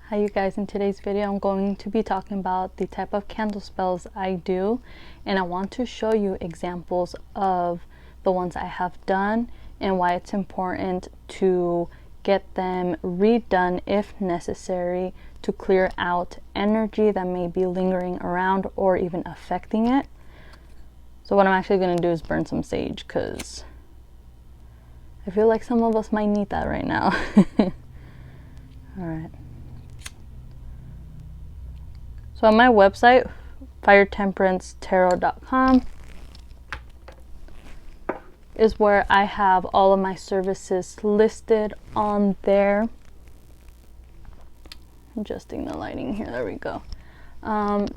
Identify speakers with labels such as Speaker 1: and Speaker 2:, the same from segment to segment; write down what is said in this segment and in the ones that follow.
Speaker 1: Hi you guys, in today's video I'm going to be talking about the type of candle spells I do, and I want to show you examples of the ones I have done and why it's important to get them redone if necessary to clear out energy that may be lingering around or even affecting it. So what I'm actually going to do is burn some sage because I feel like some of us might need that right now. Alright. So on my website, firetemperancetarot.com, is where I have all of my services listed on there. Adjusting the lighting here, there we go.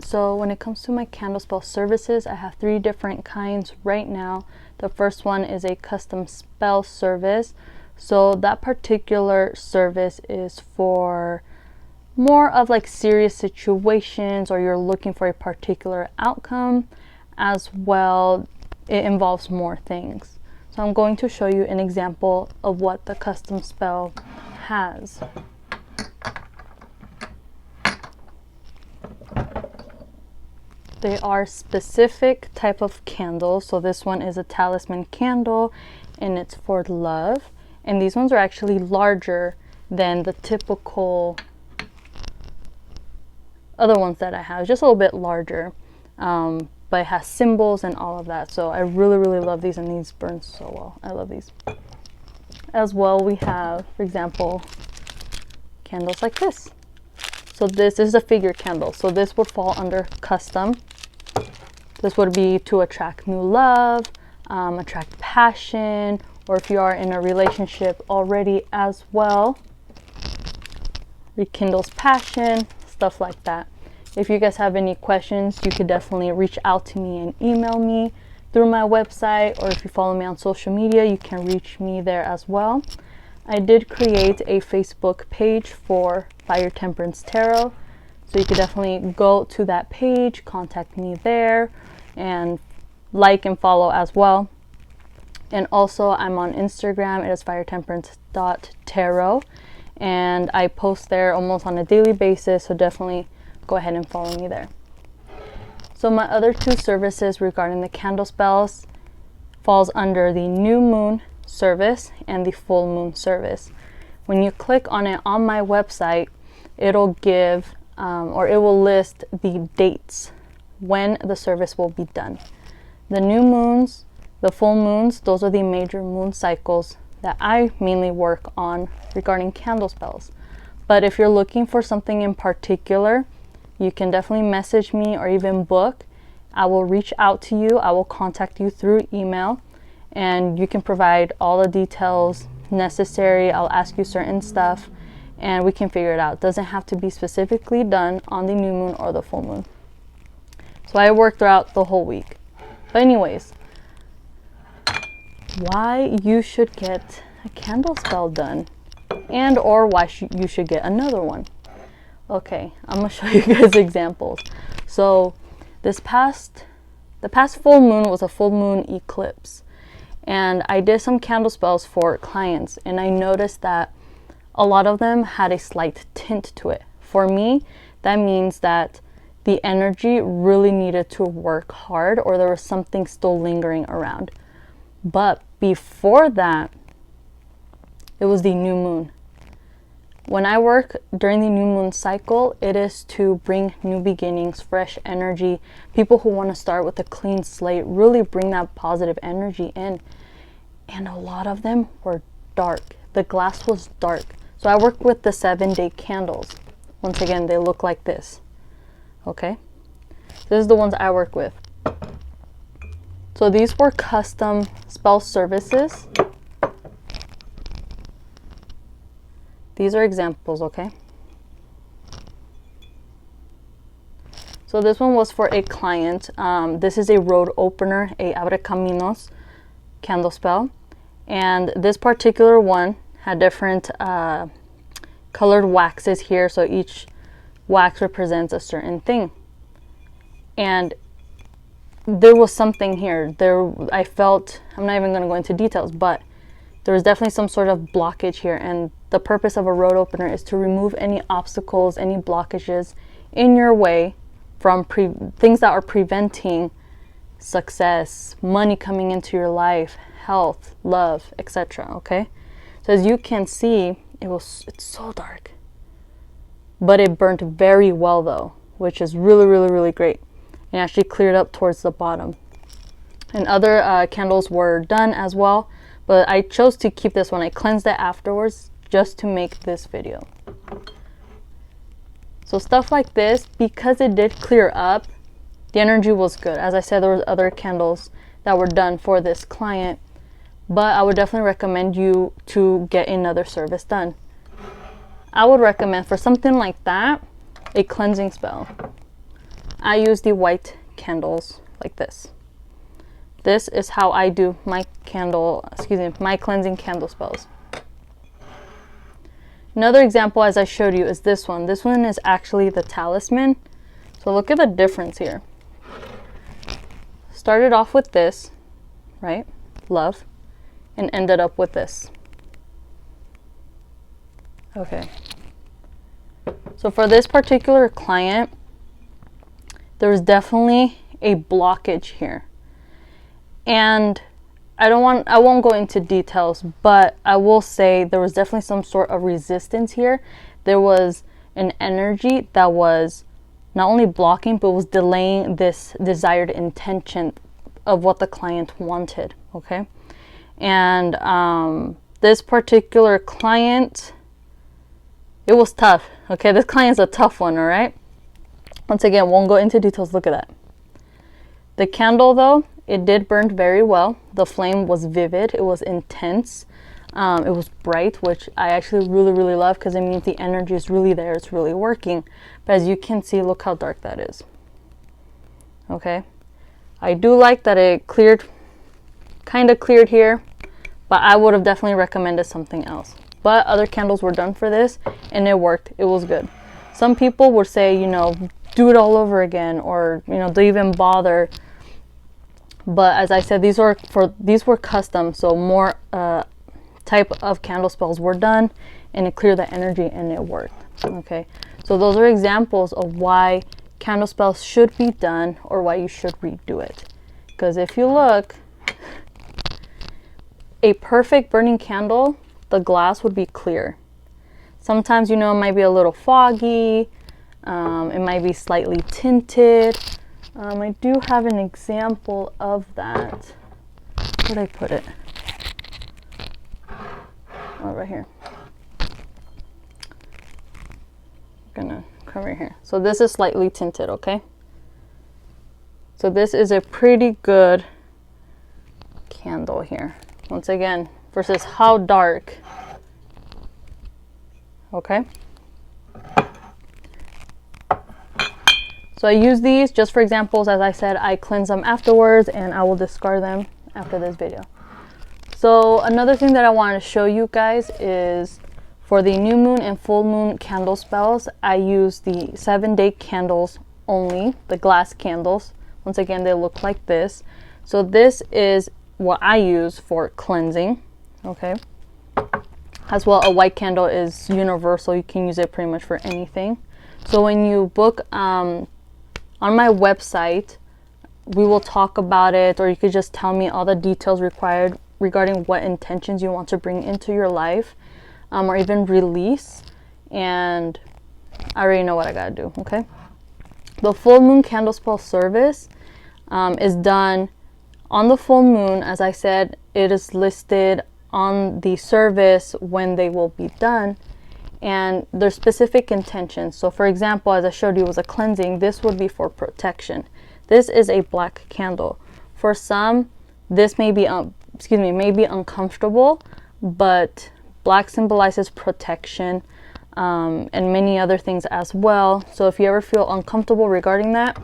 Speaker 1: So when it comes to my candle spell services, I have 3 different kinds right now. The first one is a custom spell service. So that particular service is for more of like serious situations, or you're looking for a particular outcome as well. It involves more things. So I'm going to show you an example of what the custom spell has. They are specific type of candles. So this one is a talisman candle and it's for love. And these ones are actually larger than the typical other ones that I have, just a little bit larger, but it has symbols and all of that. So I really love these, and these burn so well. I love these. As well, we have, for example, candles like this. So this is a figure candle, so this would fall under custom. This would be to attract new love, attract passion, or if you are in a relationship already as well, rekindles passion, stuff like that. If you guys have any questions, you could definitely reach out to me and email me through my website, or if you follow me on social media, you can reach me there as well. I did create a Facebook page for Fire Temperance Tarot, so you could definitely go to that page, contact me there, and like and follow as well. And also I'm on Instagram. It is firetemperance.tarot, and I post there almost on a daily basis, so definitely go ahead and follow me there. So my other 2 services regarding the candle spells falls under the new moon service and the full moon service. When you click on it on my website, it'll give or it will list the dates when the service will be done. The new moons, the full moons, those are the major moon cycles that I mainly work on regarding candle spells. But if you're looking for something in particular, you can definitely message me or even book. I will reach out to you. I will contact you through email, and you can provide all the details necessary. I'll ask you certain stuff and we can figure it out. It doesn't have to be specifically done on the new moon or the full moon. So I work throughout the whole week. But anyways, why you should get a candle spell done, and or why you should get another one. Okay, I'm gonna show you guys examples. So the past full moon was a full moon eclipse, and I did some candle spells for clients, and I noticed that a lot of them had a slight tint to it. For me, that means that the energy really needed to work hard, or there was something still lingering around. But before that, it was the new moon. When I work during the new moon cycle, it is to bring new beginnings, fresh energy, people who want to start with a clean slate, really bring that positive energy in. And a lot of them were dark. The glass was dark. So I work with the 7-day candles. Once again, they look like this. Okay? This is the ones I work with. So these were custom spell services. These are examples, okay? So this one was for a client. This is a road opener, a Abre Caminos candle spell. And this particular one had different colored waxes here. So each wax represents a certain thing. And there was something here. I felt, I'm not even going to go into details, but there was definitely some sort of blockage here, and the purpose of a road opener is to remove any obstacles, any blockages in your way from things that are preventing success, money coming into your life, health, love, etc. Okay, so as you can see, it's so dark, but it burnt very well though, which is really, really, really great, and actually cleared up towards the bottom. And other candles were done as well, but I chose to keep this one. I cleansed it afterwards just to make this video. So stuff like this, because it did clear up, the energy was good. As I said, there was other candles that were done for this client, but I would definitely recommend you to get another service done. I would recommend for something like that, a cleansing spell. I use the white candles like this. This is how I do my my cleansing candle spells. Another example, as I showed you, is this one. This one is actually the talisman. So look at the difference here. Started off with this, right? Love. And ended up with this. Okay. So for this particular client, there was definitely a blockage here. And I won't go into details, but I will say there was definitely some sort of resistance here. There was an energy that was not only blocking, but was delaying this desired intention of what the client wanted, okay? And this particular client, it was tough, okay? This client's a tough one, all right? Once again, won't go into details. Look at that. The candle, though, it did burn very well. The flame was vivid. It was intense. It was bright, which I actually really, really love, because it means the energy is really there. It's really working. But as you can see, look how dark that is. Okay. I do like that it cleared, kind of cleared here, but I would have definitely recommended something else. But other candles were done for this, and it worked. It was good. Some people would say, you know, do it all over again, or, you know, don't even bother. But as I said, these were custom, so more type of candle spells were done, and it cleared the energy, and it worked. Okay, so those are examples of why candle spells should be done, or why you should redo it. Because if you look, a perfect burning candle, the glass would be clear. Sometimes, you know, it might be a little foggy, it might be slightly tinted. I do have an example of that. Where did I put it? Oh, right here. I'm gonna come right here. So this is slightly tinted, okay? So this is a pretty good candle here. Once again, versus how dark. Okay? So I use these just for examples. As I said, I cleanse them afterwards, and I will discard them after this video. So another thing that I wanted to show you guys is for the new moon and full moon candle spells, I use the 7-day candles only, the glass candles. Once again, they look like this. So this is what I use for cleansing, okay? As well, a white candle is universal. You can use it pretty much for anything. So when you book on my website, we will talk about it, or you could just tell me all the details required regarding what intentions you want to bring into your life, or even release, and I already know what I gotta do, okay? The full moon candle spell service is done on the full moon. As I said, it is listed on the service when they will be done, and there's specific intentions. So for example, as I showed you, was a cleansing. This would be for protection. This is a black candle. For some, this may be may be uncomfortable, but black symbolizes protection, and many other things as well. So if you ever feel uncomfortable regarding that,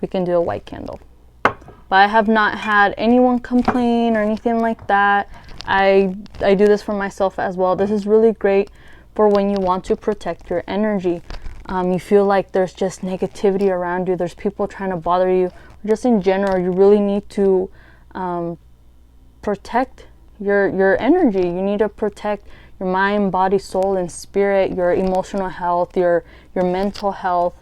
Speaker 1: we can do a white candle. But I have not had anyone complain or anything like that. I do this for myself as well. This is really great for when you want to protect your energy. You feel like there's just negativity around you, there's people trying to bother you, or just in general, you really need to protect your energy. You need to protect your mind, body, soul, and spirit, your emotional health, your mental health.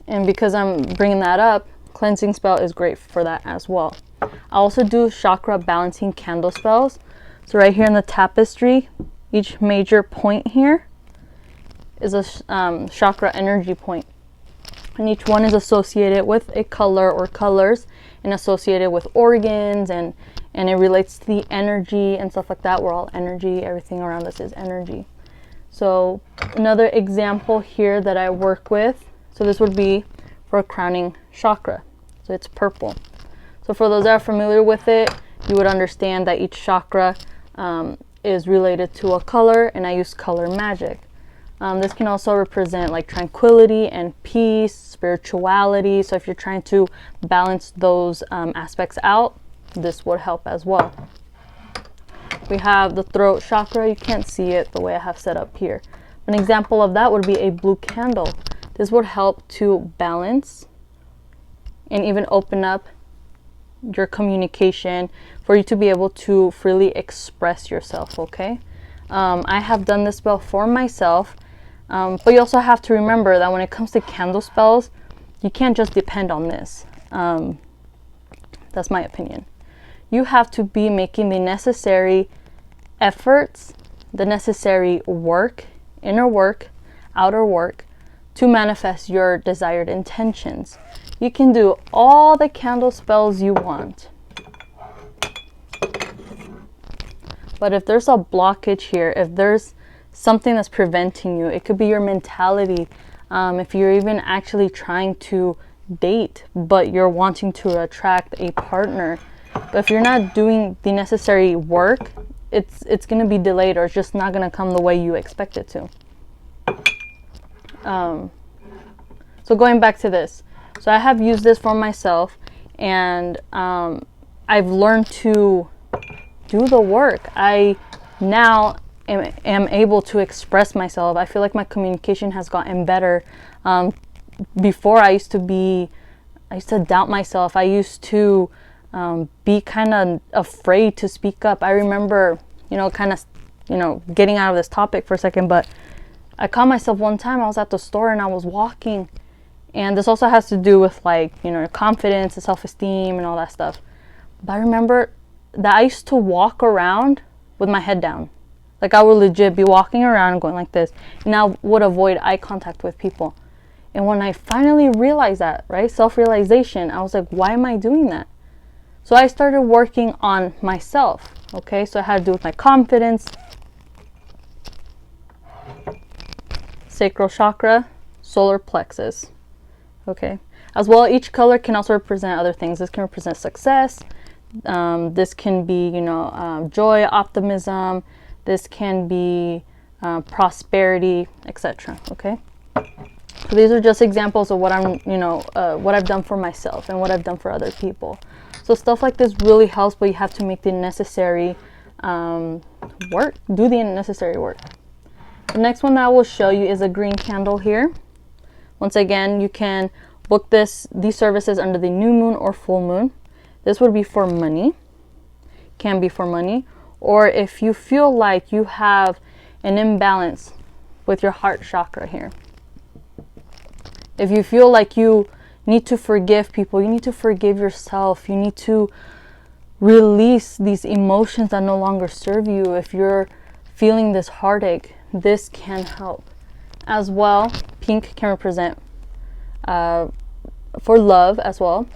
Speaker 1: And because I'm bringing that up, cleansing spell is great for that as well. I also do chakra balancing candle spells. So right here in the tapestry, each major point here is a chakra energy point. And each one is associated with a color or colors, and associated with organs, and it relates to the energy and stuff like that. We're all energy. Everything around us is energy. So another example here that I work with, so this would be for a crowning chakra. So it's purple. So for those that are familiar with it, you would understand that each chakra is related to a color, and I use color magic. This can also represent like tranquility and peace, spirituality. So if you're trying to balance those aspects out, this would help as well. We have the throat chakra. You can't see it the way I have set up here. An example of that would be a blue candle. This would help to balance and even open up your communication for you to be able to freely express yourself, okay? I have done this spell for myself, but you also have to remember that when it comes to candle spells, you can't just depend on this. That's my opinion. You have to be making the necessary efforts, the necessary work, inner work, outer work, to manifest your desired intentions. You can do all the candle spells you want, but if there's a blockage here, if there's something that's preventing you, it could be your mentality. If you're even actually trying to date, but you're wanting to attract a partner, but if you're not doing the necessary work, it's going to be delayed, or it's just not going to come the way you expect it to. So going back to this, so I have used this for myself, and I've learned to do the work. I now am able to express myself. I feel like my communication has gotten better. Before I used to doubt myself. I used to be kind of afraid to speak up. I remember, getting out of this topic for a second, but I caught myself one time. I was at the store and I was walking, and this also has to do with confidence and self-esteem and all that stuff. But I remember that I used to walk around with my head down. Like, I would legit be walking around and going like this, and I would avoid eye contact with people. And when I finally realized that, right, self-realization, I was like, why am I doing that? So I started working on myself, okay? So it had to do with my confidence. Sacral chakra, solar plexus, okay? As well, each color can also represent other things. This can represent success. This can be, joy, optimism. This can be prosperity, etc., okay? So these are just examples of what what I've done for myself and what I've done for other people. So stuff like this really helps, but you have to make the necessary work. Do the necessary work. The next one that I will show you is a green candle here. Once again, you can book these services under the new moon or full moon. This would be for money. Can be for money. Or if you feel like you have an imbalance with your heart chakra here. If you feel like you need to forgive people, you need to forgive yourself, you need to release these emotions that no longer serve you. If you're feeling this heartache, this can help. As well, pink can represent for love as well.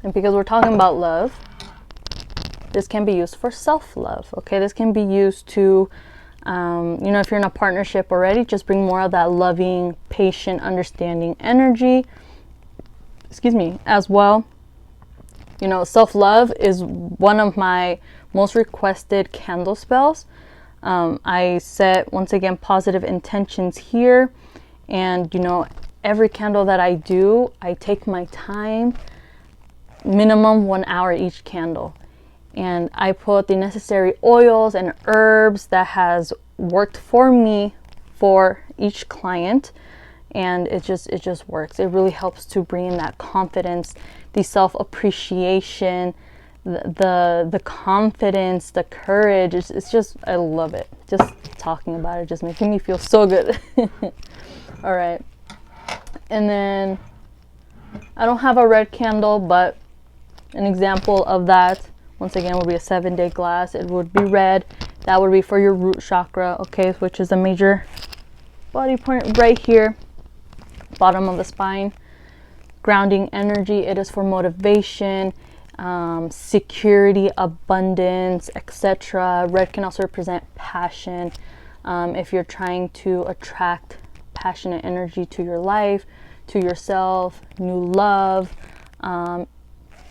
Speaker 1: And because we're talking about love, this can be used for self-love, okay? This can be used to if you're in a partnership already, just bring more of that loving, patient, understanding energy. Excuse me. As well, self-love is one of my most requested candle spells. I set, once again, positive intentions here. And, every candle that I do, I take my time, minimum 1 hour each candle. And I put the necessary oils and herbs that has worked for me for each client, and it just works. It really helps to bring in that confidence, the self-appreciation, the confidence, the courage. It's just, I love it. Just talking about it just making me feel so good. All right. And then I don't have a red candle, but an example of that, once again, would be a 7-day glass. It would be red. That would be for your root chakra, okay, which is a major body point right here, bottom of the spine. Grounding energy. It is for motivation, security, abundance, etc. Red can also represent passion. If you're trying to attract passionate energy to your life, to yourself, new love, and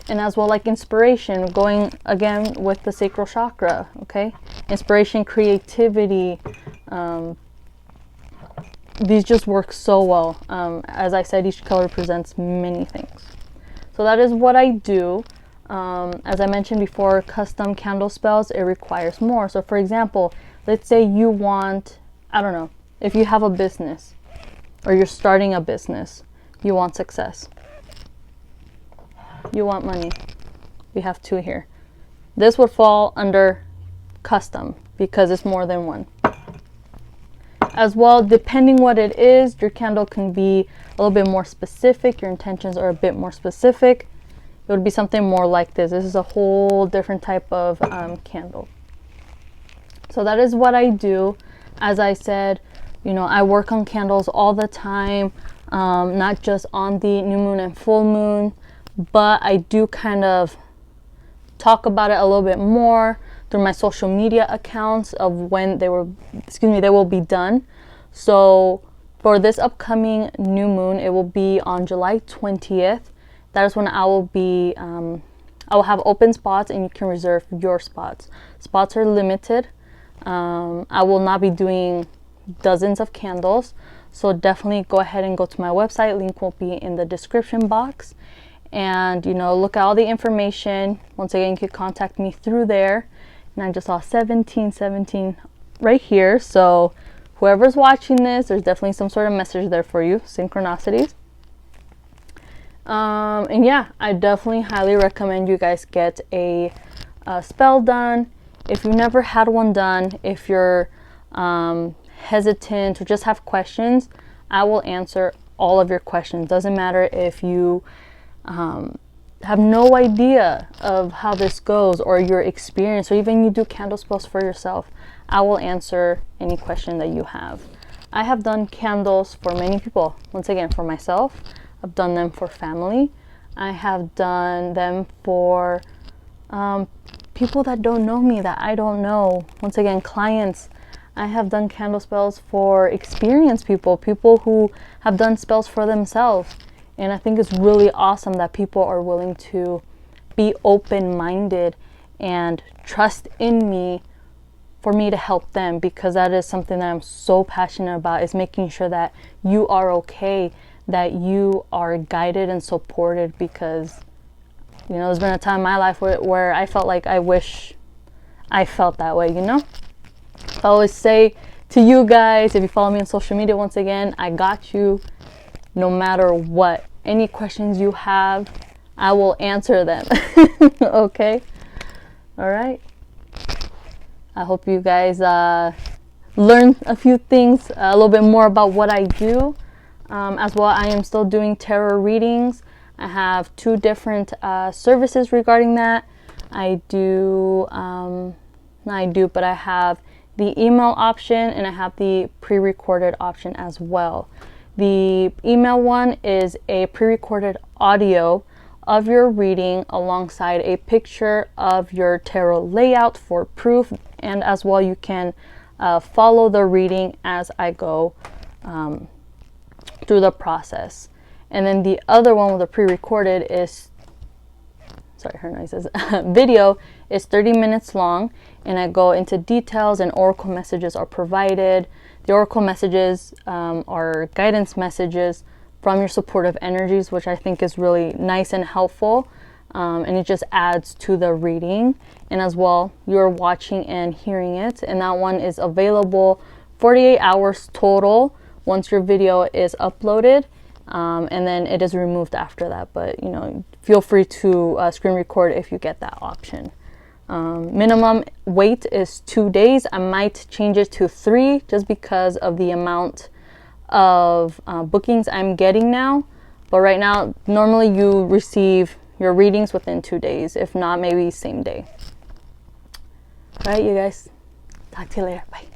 Speaker 1: as well like inspiration, going again with the sacral chakra, okay? Inspiration, creativity, these just work so well. As I said, each color represents many things. So that is what I do. As I mentioned before, custom candle spells, it requires more. So for example, let's say you want, I don't know, if you have a business or you're starting a business, you want success, you want money. We have 2 here. This would fall under custom because it's more than one. As well, depending what it is, your candle can be a little bit more specific. Your intentions are a bit more specific. It would be something more like this. This is a whole different type of candle. So that is what I do. As I said, you know, I work on candles all the time, not just on the new moon and full moon, but I do kind of talk about it a little bit more through my social media accounts of when they will be done. So for this upcoming new moon, it will be on July 20th. That is when I will be, I will have open spots and you can reserve your spots. Spots are limited. I will not be doing dozens of candles. So definitely go ahead and go to my website. Link will be in the description box. And, you know, look at all the information. Once again, you can contact me through there. And I just saw 1717 right here. So whoever's watching this, there's definitely some sort of message there for you. Synchronicities. And yeah, I definitely highly recommend you guys get a spell done. If you've never had one done, if you're hesitant or just have questions, I will answer all of your questions. Doesn't matter if you have no idea of how this goes or your experience, or even you do candle spells for yourself. I will answer any question that you have. I have done candles for many people. Once again, for myself, I've done them for family. I have done them for people that don't know me, that I don't know. Once again, clients. I have done candle spells for experienced people, people who have done spells for themselves. And I think it's really awesome that people are willing to be open-minded and trust in me for me to help them, because that is something that I'm so passionate about, is making sure that you are okay, that you are guided and supported, because, you know, there's been a time in my life where I felt like I wish I felt that way, you know? I always say to you guys, if you follow me on social media, once again, I got you no matter what. Any questions you have, I will answer them. Okay? All right. I hope you guys learn a few things, a little bit more about what I do. As well, I am still doing tarot readings. I have 2 different services regarding that. I have the email option and I have the pre-recorded option as well. The email one is a pre-recorded audio of your reading alongside a picture of your tarot layout for proof, and as well you can follow the reading as I go through the process. And then the other one with the pre-recorded is, sorry, her noises, video is 30 minutes long, and I go into details and oracle messages are provided. The oracle messages are guidance messages from your supportive energies, which I think is really nice and helpful, and it just adds to the reading. And as well, you're watching and hearing it, and that one is available 48 hours total once your video is uploaded. and then it is removed after that. But you know, feel free to screen record if you get that option. Minimum wait is 2 days. I might change it to 3 just because of the amount of bookings I'm getting now. But right now, normally you receive your readings within 2 days, if not maybe same day. All right, you guys, talk to you later. Bye.